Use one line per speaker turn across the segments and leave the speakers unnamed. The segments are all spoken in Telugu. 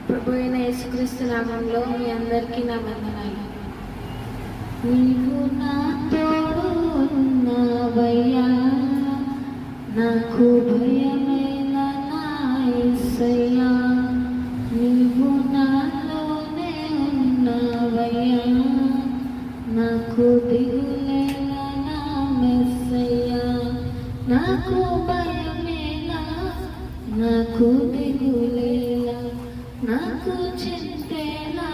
ప్రభు అయిన యేసుక్రీస్తు నామంలో మీ అందరికీ నా వందనాలు. నీవు నా తోడు ఉన్నావయ్యా, నాకు భయమైన నా యేసయ్యా. నీవు నాలోనే ఉన్నావయ్యా, నాకు దిగులేల నా మెస్సయ్యా. నాకు భయమేలా, నాకు దిగులేలా, నాకు చింతేలా,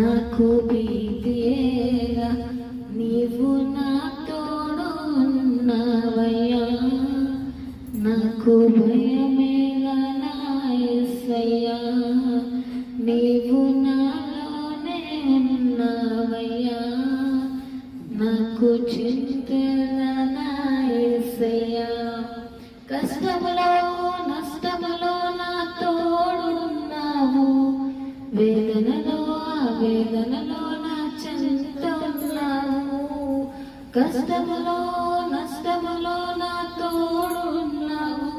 నాకు భీతియేలా. నీవు నా తోడు ఉన్నావయ్యా, నాకు భయమేలా నా యేసయ్యా. నీవు నాలోనే ఉన్నావయ్యా, నాకు చింతేలా నా యేసయ్యా. కష్టములో నష్టములో నా తోడున్నావు, వేదనలో ఆవేదనలో నా చెంత ఉన్నావు. కష్టములో నష్టములో నా తోడున్నావు,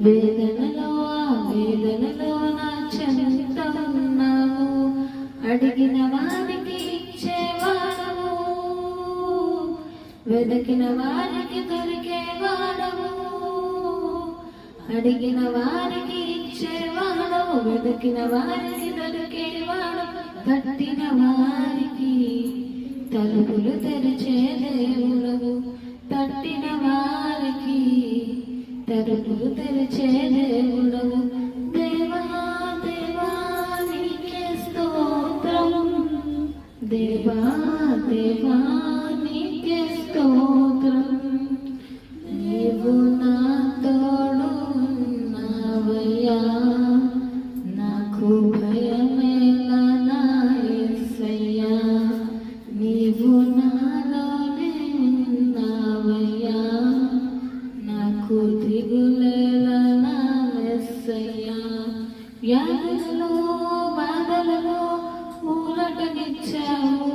వేదనలో ఆవేదనలో నా చెంత ఉన్నావు. అడిగిన వారికి ఇచ్చేవాడవు, వెదకిన వారికి దొరికేవాడవు. అడిగిన వారికి ఇచ్చేవాడవు, వెదకిన వారికి దొరికేవాడవు. తట్టిన వారికి తలుపులు తెరిచే దేవుడవు, తట్టిన వారికి తలుపులు తెరిచే దేవుడవు. దేవా దేవా నీకే స్తోత్రం, దేవా దేవా నీకే స్తోత్రం. నీవు నా తోడు ఉన్నావయ్యా, నాకు భయమేలా నా యేసయ్యా. నీవు నాలోనే ఉన్నావయ్యా, నాకు దిగులేలా నా మెస్సయ్యా. వ్యాధులలో బాధలలో ఊరటనిచ్చావు,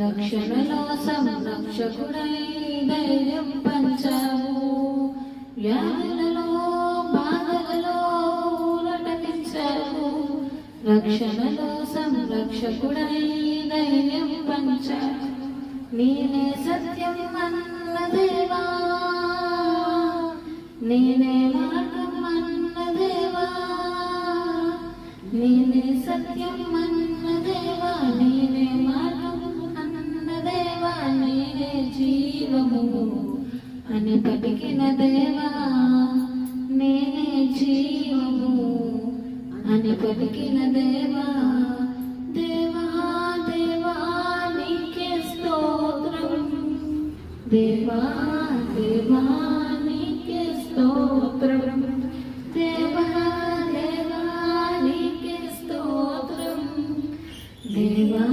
రక్షణలో సంరక్షకుడై ధైర్యం పంచావు. వ్యాధులలో బాధలలో ఊరటనిచ్చావు, రక్షణలో సంరక్షకుడై ధైర్యం పంచావు. నేనే సత్యం అన్న దేవా, నేనే మార్గం అన్న దేవా. నేనే సత్యం అన్న దేవా, నేనే మార్గం అన్న దేవా. నేనే జీవము అని పలికిన దేవా, నేనే జీవము అని పలికిన దేవా. దేవా దేవా నీకే స్తోత్రం, దేవా దేవా నీకే స్తోత్రం. దేవా దేవా నీకే స్తోత్రం, దేవా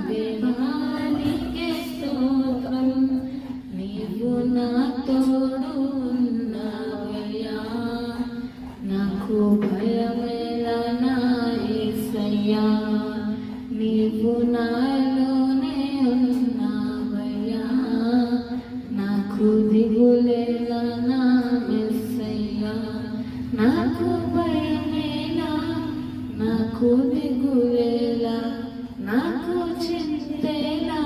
దేవా నీకే స్తోత్రం. నీవు నా తోడు ఉన్నావయ్యా, నాకు భయమేలా నా యేసయ్యా. నీవు నాలోనే ఉన్నావయ్యా, నాకు దిగులేలా నా మెస్సయ్యా. నాకు భయమేలా, నాకు దిగులేలా, నాకు చింతేలా,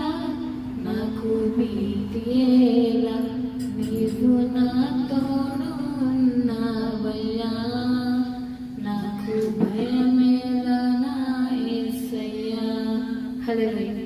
నాకు భీతియేలా. నీవు నా తోడు ఉన్నావయ్యా, నాకు భయమేలా నా యేసయ్యా. హల్లెలూయా.